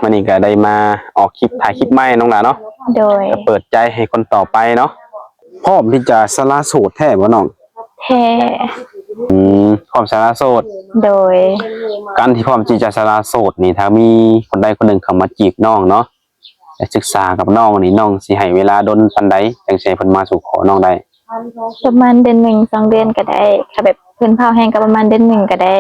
วันนี้ก็ได้มาออกคลิปถ่ายคลิปใหม่น้องหลาเนาะโดยก็เปิดใจให้คนต่อไปเนาะพร้อมที่จะสละโสดแท้บ่น้องแท้พร้อมสละโสดโดยการที่พร้อมที่จะสละโสดนี่ถ้ามีคนใดคนหนึ่งเข้ามาจีบน้องเนาะศึกษากับน้องนี่น้องสิให้เวลาดนปานใดจังสิเพิ่นมาสู่ขอน้องได้ประมาณเดือนหนึ่ง2 เดือนก็ได้ถ้าแบบเพิ่นพาแห้งก็ประมาณเดือนหนึ่งก็ได้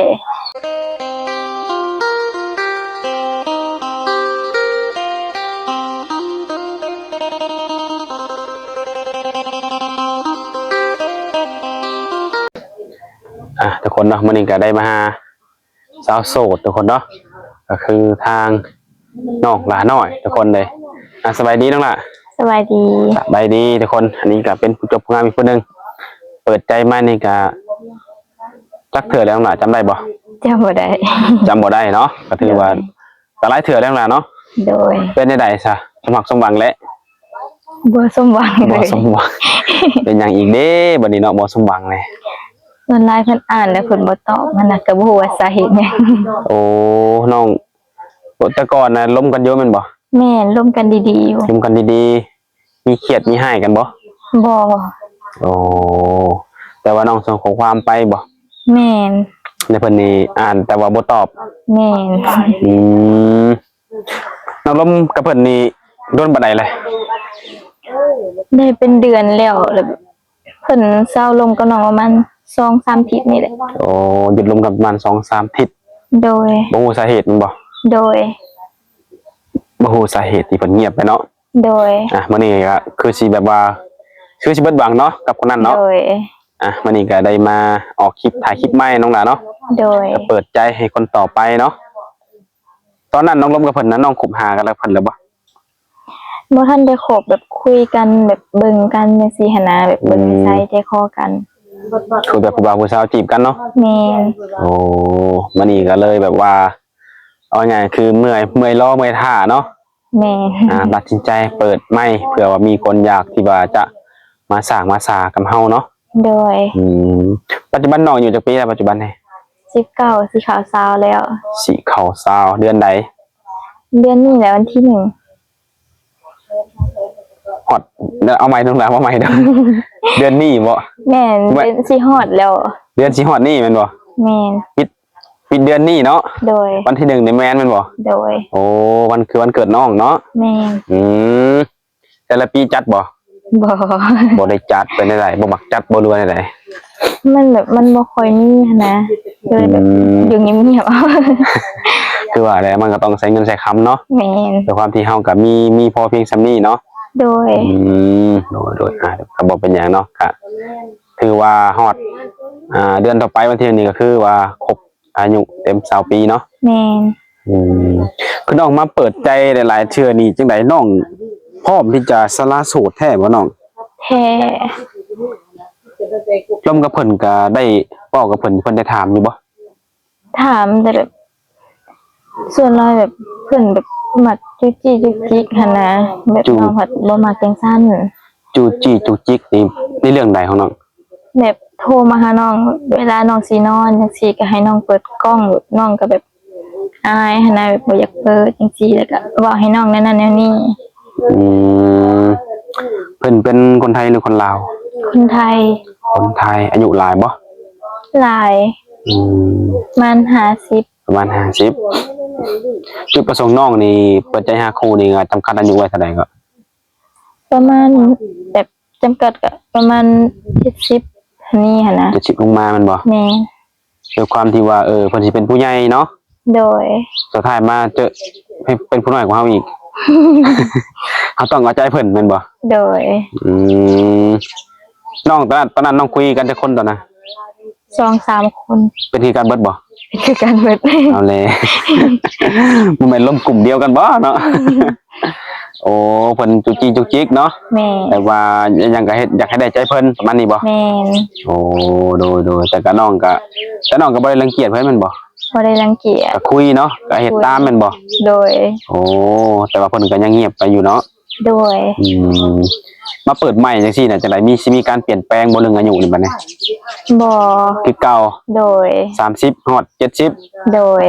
ทุกคนเนาะมื้อนี้ก็ได้มาหาสาวโสดทุกคนเนาะก็คือทางน้องหลาน้อยทุกคนเลยสบายดีน้องล่ะสบายดีทุกคนอันนี้ก็เป็นผู้จบงานอีกคนนึงเปิดใจมานี่ก็จักเถื่อแล้วน้องล่ะจำได้บ่จำบ่ได้เนาะก็ถือว่าก็หลายเถื่อแล้วน้องล่ะเนาะโดยเป็นได้ซะสมัครสมหวังแล้วบ่สมหวังเลยบ่สมหวังเป็นอย่างอีกเด้บัดนี้เนาะบ่สมหวังเลยออนไลน์เพิ่นอ่านแล้วเพิ่นบ่ตอบมันน่ะก็บ่ฮู้ว่าสาเหตุหยังโอ้น้องแต่ก่อนน่ะล้มกันเยอะแม่นบ่แม่นร่วมกันดีๆอยู่ล้มกันดีๆมีเครียดมีให้กันบ่โอ้แต่ว่าน้องส่งข้อความไปบ่แม่นแล้วเพิ่นนี่อ่านแต่ว่าบ่ตอบแม่นน้องล้มกับเพิ่นนี่โดนบัดใดเลยได้เป็นเดือนแล้วเพิ่นเศร้าลงกับน้องประมาณ2-3 อาทิตย์นี่แหละโอ้หยุดลมกับประมาณ 2-3 อาทิตย์โดยบ่ฮู้สาเหตุมันบ่โดยบ่ฮู้สาเหตุที่เพิ่นเงียบไปเนาะโดยมื้อนี้ก็คือสิแบบว่าคือสิเบิดหวังเนาะกับคนนั้นเนาะโดยมื้อนี้ก็ได้มาออกคลิปถ่ายคลิปใหม่น้องหลาเนาะโดยก็เปิดใจให้คนต่อไปเนาะตอนนั้นน้องล้มกับเพิ่นนั้นน้องคบหากันแล้วเพิ่นแล้วบ่ทันได้คบแบบคุยกันแบบเบิ่งกันจังซี่หันนะแบบเบิ่งนิสัยใจคอกันคือแบบผู้บ่าวผู้สาวจีบกันเนาะแม่นโอ้มื้อนี้ก็เลยแบบว่าเอาง่ายคือเมื่อยรอเมื่อยท่าเนาะแม่ตัดสินใจเปิดไมค์เผื่อว่ามีคนอยากที่ว่าจะมาสร้างมาสากับเฮาเนาะโดยปัจจุบันน้องอยู่จักปีแล้วปัจจุบันนี่19สิเข้า20แล้วสิเข้า20เดือนใดเดือนนี้แหละวันที่1ฮอดเอาใหม่ตรงแล้วว่าใหม่เด้อเดือนนี้บ่แม่นเดือนสิฮอดแล้วเดือนสิฮอดนี่แม่นบ่แม่นปิดเดือนนี้เนาะโดยวันที่1นี่แม่นแม่นบ่โดยโอ้วันคือวันเกิดน้องเนาะแม่นแต่ละปีจัดบ่ได้จัดเป็นได้บ่มักจัดบ่รู้ว่าได้มันแบบมันบ่ค่อยมีนะเลยแบบอยู่เงียบๆคือว่าอะไรมันก็ต้องใช้เงินใช้คำเนาะแม่นแต่ความที่เฮาก็มีพอเพียงส่ำนี้เนาะโดยโดยก็บ่เป็นหยังเนาะก็ถือว่าฮอดเดือนต่อไปวันที่นี้ก็คือว่าครบอายุเต็ม20 ปีเนาะแม่นคือน้องมาเปิดใจหลายๆเทื่อนี่จังได๋น้องพร้อมที่จะสละโสดแท้บ่น้องแท้ร่วมกับเพิ่นก็ได้เว้ากับเพิ่นได้ถามอยู่บ่ถามแต่แบบส่วนน้อยแบบเพิ่นแบบมักจุกจิกหั่นนะแบบน้องผัดบ่มักจังซั่นจุจิกนี่ในเรื่องใดของน้องแบบโทรมาหาน้องเวลาน้องสินอนจังซี่ก็ให้น้องเปิดกล้องน้องก็แบบอายหั่นนะแบบบ่อยากเปิดจังซี่แล้วก็เว้าให้น้องแนวนี้เพิ่นเป็นคนไทยหรือคนลาวคนไทยอายุหลายบ่หลายประมาณ50จุดประสงค์น้องนี่เปิดใจหาคู่นี่จำกัดอายุไว้เท่าใดก็ประมาณแบบจำกัดก็ประมาณ70นี่หั่นนะ70ลงมามันบ่แม่ด้วยความที่ว่าเพิ่นสิเป็นผู้ใหญ่เนาะโดยสุดท้ายมาเจอเป็นผู้น้อยกว่าเฮาอีกเฮาต้องเอาใจเพิ่นแม่นบ่โดยน้องตอนนั้นน้องคุยกันจักคนตอนน่ะ 2-3 คนเป็นคือการเบิดบ่คือการเบิดเอาเลยบ่แม่นล้มกลุ่มเดียวกันบ่เนาะโอ้เพิ่นจุจิกเนาะแม่แต่ว่ายังก็เฮ็ดอยากให้ได้ใจเพิ่นประมาณนี้บ่แม่โอ้โดยแต่น้องก็บ่ได้รังเกียจเพิ่นแม่นบ่บ่ได้รังเกียจก็คุยเนาะก็เฮ็ดตามแม่นบ่โดยโอ้แต่ว่าเพิ่นก็ยังเงียบไปอยู่เนาะ โดย อืมมาเปิดใหม่จังซี่น่ะจังไดมีการเปลี่ยนแปลงบ่เรื่องอายุนี่บัดนี้ บ่ คือเก่า โดย 30ฮอด70 โดย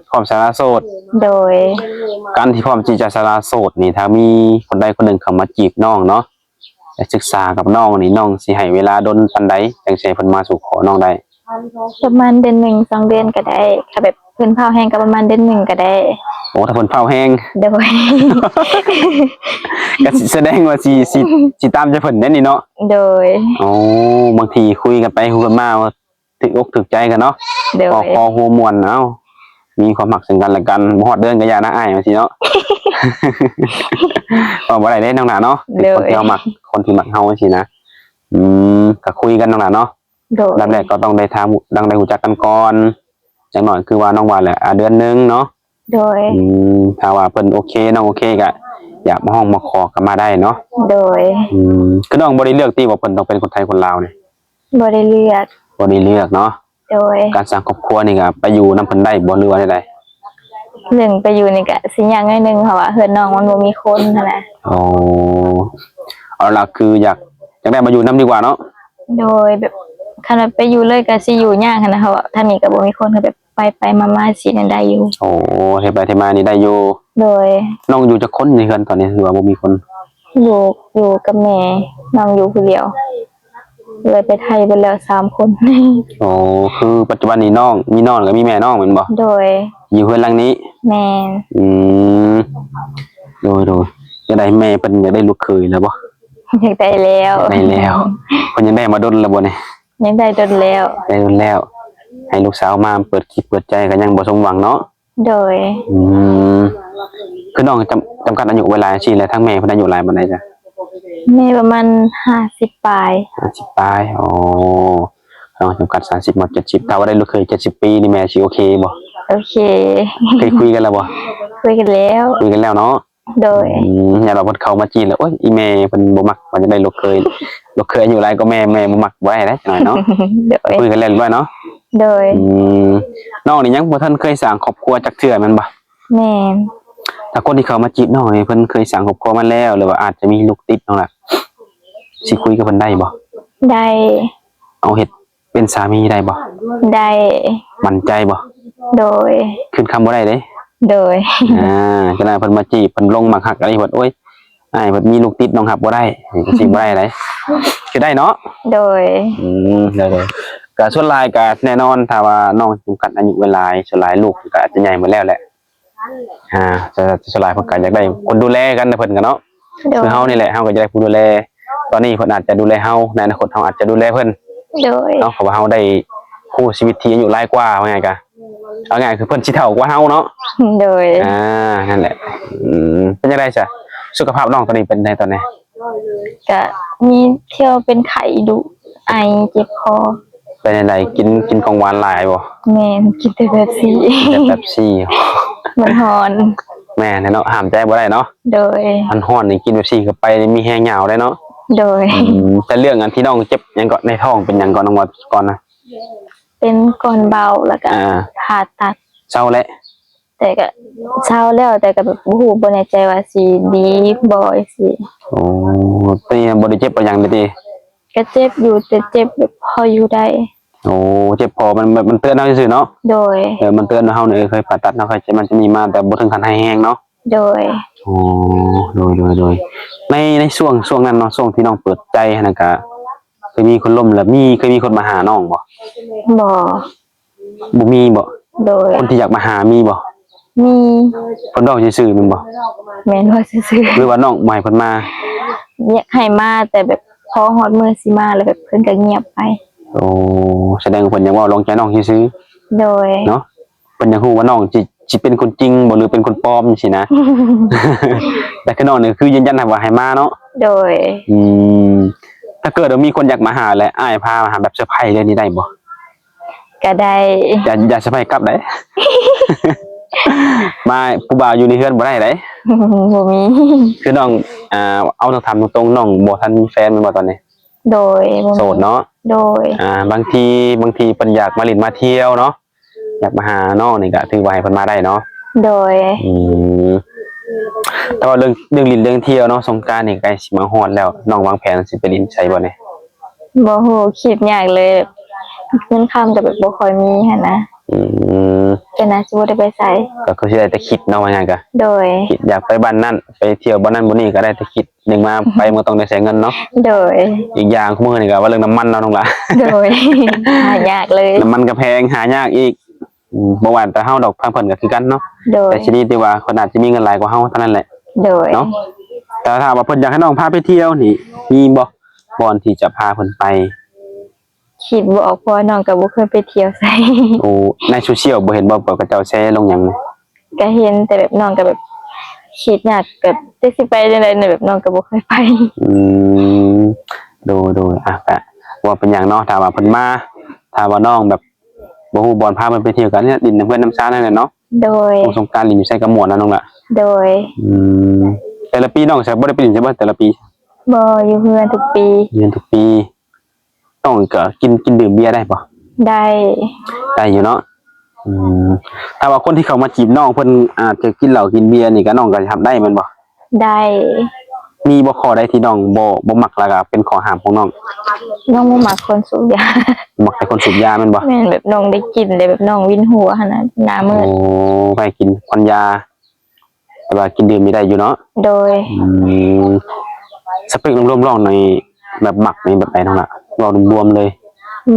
พร้อมสาระโสด โดย การที่พร้อมที่จะสาระโสดนี่ถ้ามีคนใดคนหนึ่งเข้ามาจีบน้องเนาะจะศึกษากับน้องนี่น้องสิให้เวลาดนปานใดจังสิให้เพิ่นมาสู่ขอน้องได้ ประมาณเดือนหนึ่งสองเดือนก็ได้ถ้าแบบเพิ่นเผาแห้งก็ประมาณเดือนหนึ่งก็ได้ โอ้ถ้าเพิ่นเผาแห้ง โดย ก็สิแสดงว่าสิตามใจเพิ่นแน่นี่เนาะ โดย โอ้บางทีคุยกันไปคุยกันมาว่าถึกอกถึกใจกันเนาะ โด พอย คอหัวม่วนเอ้ามีความหักซึ่งกันและกันบ่ฮอดเดือนก็อย่านะอ้ายว่าสิเนาะ ก็บ่ได้เด้น้องหนาเนาะเป็นคนที่เฮามักคนที่มักเฮาจังซี่นะก็คุยกันน้องหนาเนาะ โดย ลำแรกก็ต้องได้ได้รู้จักกันก่อนอย่างน้อยคือว่าน้องว่าแหละเดือนหนึงเนาะ โดย ถ้าว่าเพิ่นโอเคน้องโอเคก็อยากมาห้องมาขอกันมาได้เนาะ โดย คือน้องบ่ได้เลือกที่ว่าเพิ่นต้องเป็นคนไทยคนลาวนี่ บ่ได้เลือก บ่ได้เลือกเนาะ โดย การสร้างครอบครัวนี่ก็ไปอยู่นำเพิ่นได้บ่หรือว่าใด เรื่องไปอยู่นี่ก็สิยากหน่อยหนึงเพราะว่าเฮือนน้องมันบ่มีคนนั่นแหละ ๆอ๋อเอาล่ะคืออยากได้มาอยู่นํดีกว่าเนาะ โดยแบบคันว่าไปอยู่เลยก็สิอยู่ยากหั้นนะเพราะว่าท่านนี้ก็บ่มีคนก็แบบไปมาๆสินั่นได้อยู่ โอ้เฮ็ดไปเฮ็ดมานี่ได้อยู่ โดย น้องอยู่จักคนนี่เฮือนตอนนี้คือว่าบ่มีคน อยู่กับแม่น้องอยู่ผู้เดียวเลยไปไทยไปแล้ว3 คน โอ้คือปัจจุบันนี้น้องมีน้องแล้วก็มีแม่น้องแม่นบ่ โดย อยู่เฮือนหลังนี้ แม่น มโดยจะได้แม่เพิ่นอยากได้ลูกเขยแล้วบ่ อยากได้แล้ว ได้แล้วเพิ่นยังได้มาดนแล้วบ่เนี่ย ยังได้ดนแล้ว ได้ดนแล้ว ให้ลูกสาวมาเปิดคลิปเปิดใจก็ยังบ่สมหวังเนาะ โดย คือน้องจำกัดอายุเวลาสิแล้วทั้งแม่เพิ่นอายุหลายปานใดจ้ะ แม่ประมาณ50ปลาย 50ปลายอ๋อน้องจำกัด30มา70ถ้าว่าได้ลูกเขย70 ปีนี่แม่สิโอเคบ่ โอเค เคยคุยกันแล้วบ่ คุยกันแล้ว คุยกันแล้วเนาะ โดย อย่าเราเพิ่นเข้ามาจีนแล้วโอ๊ยอีแม่เพิ่นบ่มักว่าจะได้ลูกเขยลูกเขยอายุหลายก็แม่บ่มักบ่ได้เด้จังหน่อยเนาะ โดย คุยกันแล้วเรียบร้อยเนาะ โดย น้องนี่ยังบ่ทันเคยสร้างครอบครัวจักเทื่อแม่นบ่ แม่น ถ้าคนที่เขามาจีบน้องนี่เพิ่นเคยสร้างครอบครัวมาแล้วหรือว่าอาจจะมีลูกติดน้องล่ะสิคุยกับเพิ่นได้บ่ ได้ เอาเฮ็ดเป็นสามีได้บ่ ได้ มั่นใจบ่ โดย ขึ้นคำบ่ได้เด้ โดย จังได๋เพิ่นมาจีบเพิ่นลงมาฮักอะไรเพิ่นโอ๊ยอ้ายเพิ่นมีลูกติดน้องครับบ่ได้สิบ่ได้ไดคือได้เนาะ โดย ได้ๆก็ส่วนหลายก็แน่นอนถ้าว่าน้องจำกัดอายุเวลาส่วนหลายลูกก็อาจจะใหญ่หมดแล้วแหละจะส่วนหลายเพิ่นก็อยากได้คนดูแลกันนะเพิ่นก็เนาะ โดย คือเฮานี่แหละเฮาก็จะได้ผู้ดูแลตอนนี้เพิ่นอาจจะดูแลเฮาในอนาคตเฮาอาจจะดูแลเพิ่น โดย เนาะเพราะว่าเฮาได้คู่ชีวิตที่อายุหลายกว่าว่าไงกะเอาง่ายคือเพิ่นสิเฒ่ากว่าเฮาเนาะ โดย นั่นแหละเป็นจังได๋ซะสุขภาพน้องตอนนี้เป็นไดตอนนี้ ก็มีเที่ยวเป็นไข้ดุไอเจ็บคอ เป็นจังไดกินของหวานหลายบ่ แม่นกินแต่แบบซี่ แต่เป๊ปซี่ มันฮอน แม่เนาะห้ามใจบ่ได้เนาะ โดย มันร้อนนี่กินเป๊ปซี่เข้าไปนี่มีแฮงยาวเลยเนาะ โดย แต่เรื่องอันที่น้องเจ็บหยังก็ในท้องเป็นหยังก่อนน้องว่าก่อนนะ เป็นก้อนเบาแล้วก็ผ่าตัด เศร้าแล้ว แต่ก็เช้าแล้วแต่ก็แบบบ่แน่ใจว่าสิดีบ่สิ โอ้ตีบ่ได้เจ็บปานหยังเลยติ ก็เจ็บอยู่แต่เจ็บแบบพออยู่ได้ โอ้เจ็บพอมันเตือนเฮาซื่อๆเนาะ โดย มันเตือนว่าเฮาเนี่ยเคยผ่าตัดเนาะเคยมันจะมีมาแต่บ่ถึงขั้นให้แห้งเนาะ โดย อ๋อโดยในช่วงนั้นเนาะช่วงที่น้องเปิดใจหั่นน่ะก็เคยมีคนล้มแล้วเคยมีคนมาหาน้องบ่ บ่ บ่มีบ่ โดย คนที่อยากมาหามีบ่ มี เพิ่นดอกซื่อๆแม่นบ่ แม่นว่าซื่อ หรือว่าน้องบ่ให้เพิ่นมา ๆอยากให้มาแต่แบบพอฮอดมื้อสิมาแล้วแบบเพิ่นก็เงียบไป โอ้แสดงว่าเพิ่นอยากเว้าลงใจน้องซื่อ โดย ๆเนาะเพิ่นอยากฮู้ว่าน้องสิเป็นคนจริงบ่หรือเป็นคนปลอมจังซี่นะ แต่คือน้องนี่คือยืนยันว่าให้มาเนาะ โดย ถ้าเกิดว่ามีคนอยากมาหาและอ้ายพามาหาแบบเซอร์ไพรส์เลยนี่ได้บ่ ก็ได้ อย่าเซอร์ไพรส์กลับได้ มาผู้บ่าวอยู่ในเฮือนบ่ได้เด้ บ่มี คือน้องเอาต้องถามตรงๆน้องบ่ทันมีแฟนแม่นบ่ตอนนี้ โดยบ่มี โสดเนาะ โดย บางทีเพิ่นอยากมาเล่นมาเที่ยวเนาะอยากมาหาน้องนี่ก็ถือว่าให้เพิ่นมาได้เนาะ โดย อืม แต่ว่าเรื่องลิ้นเรื่องเที่ยวเนาะสงกรานต์นี่ใกล้สิมาฮอดแล้วน้องวางแผนสิไปลิ้นใช่บ่เนี่ย บ่ฮู้คิดยากเลยเงินคำก็แบบบ่ค่อยมีหันนะ อืม ก็น่าสิบ่ได้ไปไส ก็คือสิได้แต่คิดเนาะว่าหยังก็ โดย คิดอยากไปบ้านนั่นไปเที่ยวบ้านนั่นบ่นี่ก็ได้แต่คิดหนึงมาไปมันต้องได้ใช้เงินเนาะ โดย อีกอย่างมื้อนี่ก็ว่าเรื่องน้ำมันเนาะน้องหล่ะ โดย หายากเลย น้ำมันก็แพงหายากอีกบ่ว่าแต่เฮาดอกพังเพิ่นก็คือกันเนาะ โดย แต่ชนิดที่ว่าคนอาจจะมีเงินหลายกว่าเฮาเท่านั้นแหละ โดย เนาะแต่ถ้าว่าเพิ่นอยากให้น้องพาไปเที่ยวนี่มีบ่บ่อนที่จะพาเพิ่นไป คิดบ่ออกเพราะว่าน้องก็บ่เคยไปเที่ยวไส โอ้ในโซเชียลบ่เห็นบ่เปิดกระเจ้าแชร์ลงหยังเลย ก็เห็นแต่แบบน้องก็แบบคิดยากแบบจะสิไปจังได๋เนี่ยแบบน้องก็บ่เคยไป อืมดูอ่ะก็ว่าเป็นหยังเนาะถ้าว่าเพิ่นมาถ้าว่าน้องแบบบ่ฮู้บ่อนพาเพิ่นไปเที่ยวกันเนี่ยดินน้ำเพิ่นน้ำซ่านั่นแหละเนาะ โดย สงกรานต์ลินอยู่ใส่กระหมวดนะน้องล่ะ โดย อืมแต่ละปีน้องใส่บ่ได้ไปลินใช่บ่แต่ละปี บ่อยู่เฮือนทุกปี เรียนทุกปีต้องก็กินดื่มเบียร์ได้บ่ ได้ ได้อยู่เนาะอืมถ้าว่าคนที่เขามาจีบน้องเพิ่นอาจจะกินเหล้ากินเบียร์นี่ก็น้องก็ทำได้แมันบ่ ได้ มีบ่ข้อใดที่น้องบ่มักแล้วก็เป็นข้อห้ามของน้อง น้องบ่มักคนสูบยา มักแต่คนสูบยาแม่นบ่ แม่นแบบน้องได้กลินเลยแบบน้องวินหัวหั่นน่ะหน้ามื โอ้ ด ไปกินควันยา แต่ว่ากินดื่มนี่ได้อยู่เนาะ โดย อืมสเปครวมๆลองในแบบมักในแบบไหนน้องล่ะลองรวมๆเลย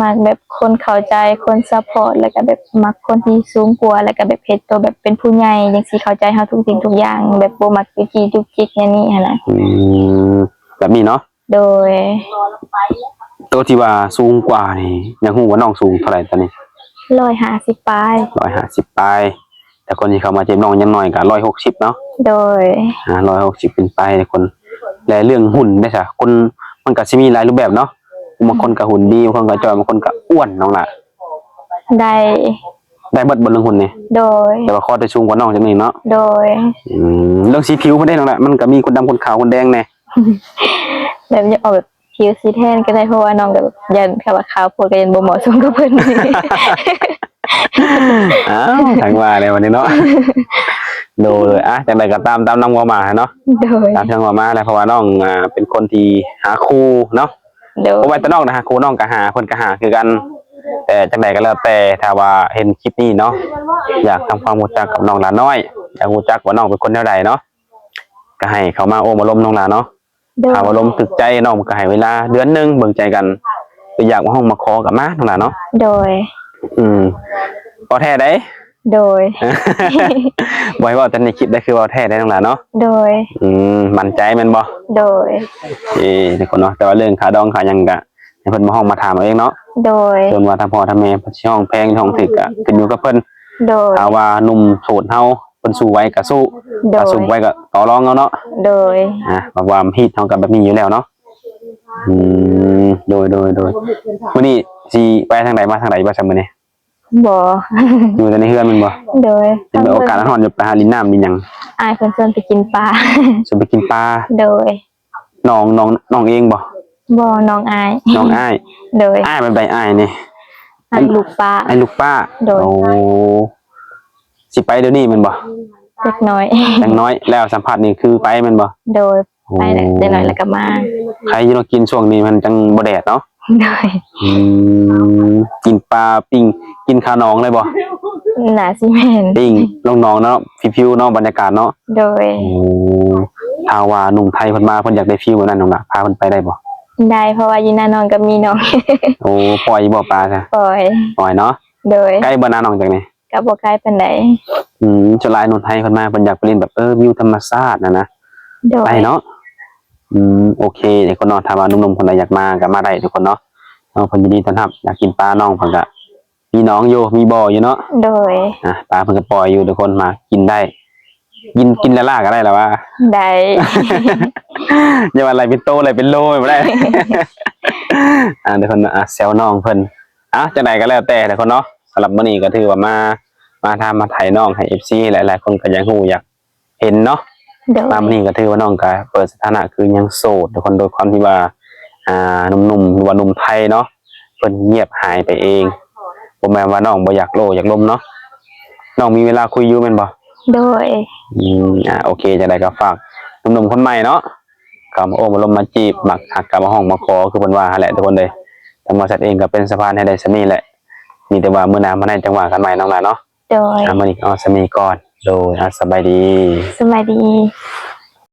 มักแบบคนเข้าใจคนซัพพอร์ตแล้วก็แบบมักคนที่สูงกว่าแล้วก็แบบเฮ็ดตัวแบบเป็นผู้ใหญ่จังซี่เข้าใจเฮาทุกสิ่งทุกอย่างแบบบ่มักจุกจิกจุกจิกอย่างนี้หั่นน่ะ อืมแบบนี้เนาะ โดย ตัวที่ว่าสูงกว่านี่อยากรู้ว่าน้องสูงเท่าไหร่ตอนนี้ 150ปลาย 150ปลายแต่คนที่เข้ามาเจ็บน้องยังน้อยก็160เนาะ โดย 160เป็นไปแต่คนและเรื่องหุ่นได้ซะคนมันก็สิมีหลายรูปแบบเนาะบางคนก็หุ่นดีบางคนก็จอยบางคนก็อ้วนน้องล่ะ ได้ ได้เบิดบนเรื่องหุ่นนี่ โดย แต่ว่าข้อได้สูงกว่าน้องจังนี้เนาะ โดย เรื่องสีผิวมันได้น้องล่ะมันก็มีคนดำคนขาวคนแดงแน่ แบบอยากออกแบบผิวสีแทนก็ได้เพราะว่าน้องก็แบบยันค่ะว่าขาวโพดก็ยันบ่เหมาะสมกับเพิ่น อ้าวทางว่าเลยวันนี้เนาะดูเลยอ่ะจังไดก็ตามน้องว่ามาเนาะ โดย ตามจังว่ามาแล้วเพราะว่าน้องเป็นคนที่หาคู่เนาะ โดย เพราะว่าแต่น้องนะหาคู่น้องก็หาเพิ่นก็หาคือกัน แต่จังไดก็แล้วแต่ถ้าว่าเห็นคลิปนี้เนาะอยากทำความรู้จักกับน้องหลาน้อยอยากรู้จักว่าน้องเป็นคนแนวใดเนาะก็ให้เขามาโอ้มาล้มน้องหลาเนาะ โดย ถ้าว่าล้มถึกใจน้องก็ให้เวลาเดือนหนึงเบิ่งใจกันคืออยากมาห้องมาขอกับมาน้องหลาเนาะ โดย พอแท้ได้ โดย บ่ให้เว่าแต่ในคลิปได้คือเว่าแท้ได้น้องหลาเนาะ โดย มั่นใจแม่นบ่ โดย ทุกคนเนาะแต่ว่าเรื่องขาดองขาหยังก็ให้เพิ่นมาห้องมาถามเอาเองเนาะ โดย ส่วนว่าทางพ่อทางแม่เพิ่นสิห้องแพงห้องถึกก็ขึ้นอยู่กับเพิ่น โดย ถ้าว่าหนุ่มโสดเฮาเพิ่นสู้ไว้ก็สู้ โดย ถ้าสู้ไว้ก็ต่อรองเอาเนาะ โดย เพราะว่าฮีตเฮาก็แบบนี้อยู่แล้วเนาะโดยมื้อนี้สิไปทางใดมาทางใดบ่ซั่นมื้อนี้ บ่ อยู่แต่ในเฮือนแมันบ่ โดย สิมีโอกาสนอนอยู่ไปหาลินน้ำลินหยัง อายเพิ่นชวนไปกินปลา สิไปกินปลา โดย น้องเองบ่ บ่น้องอาย น้องอ้าย โดย อ้ายเป็นใบอ้ายนี่ อันลูกปลา ไอ้ลูกป้า โดย โอ้สิไปเดี๋ยวนี้แมันบ่ เล็กน้อย จังน้อยแล้วสัมผัสนี่คือไปแมันบ่ โดยไปแล้วเล็กน้อยแล้วก็มา ใครอยู่เนาะกินช่วงนี้มันจังบ่แดดเนาะ โดย กินปลาปิ้งกินข้าวหนองเลยบ่ หน้าซีเมนต์ ปิ้งลงหนองเนาะฟิวๆเนาะบรรยากาศเนาะ โดย โอ้ถ้าว่าหนุ่มไทยเพิ่นมาเพิ่นอยากได้ฟิวแบบนั้นน้องล่ะพาเพิ่นไปได้บ่ ได้เพราะว่าอยู่หน้าน้องก็มีน้อง โอ้ปล่อยบ่ปลาจ้ะ ปล่อย ปล่อยเนาะ โดย ใกล้บ่นาน้องจังนี่ ก็บ่ไกลปานใด จะลายหนุ่มไทยเพิ่นมาเพิ่นอยากไปเล่นแบบวิวธรรมชาตินะ โด ไป ย เนาะโอเคเดี๋ยวคนนอนถ้าว่าหนุ่มๆคนใดอยากมาก็มาได้ทุกคนเนาะน้องเพิ่นยินดีต้อนรับอยากกินปลาน้องเพิ่นก็มีน้องอยู่มีบ่ออยู่เนาะ โดย ปลาเพิ่นก็ปล่อยอยู่ทุกคนมากินได้กินละล่าก็ได้แล้วว่า ได้ อย่าว่าอะไรเป็นโตอะไรเป็นโลไม่ได้ เดี๋ยวคนแซวน้องเพิ่นจังไดก็แล้วแต่ทุกคนเนาะสำหรับมื้อนี้ก็ถือว่ามาทำมาถ่ายน้องให้ FC หลายๆคนก็ยังฮู้อยากเห็นเนาะ โดย มามื้อนี้ก็ถือว่าน้องก็เปิดสถานะคือยังโสดทุกคนโดยความที่ว่าหนุ่มๆหรือว่าหนุ่มไทยเนาะเพิ่นเงียบหายไปเองบ่แม่นว่าน้องบ่อยากโลอยากลมเนาะน้องมีเวลาคุยอยู่แม่นบ่ โดย โอเคจังไดก็ฝากหนุ่มๆคนใหม่เนาะก็มาโอ้มาลมมาจีบมักหักกลับมาห้องมาขอคือเพิ่นว่าหั่นแหละทุกคนเลยทางบริษัทเองก็เป็นสะพานให้ได้ซะนี่แหละมีแต่ว่ามื้อหน้ามาได้จังหวะกันใหม่น้องหลานเนาะ โดย มื้อนี้ก็เอาซะนี้ก่อนโดยสบายดี สวัสดี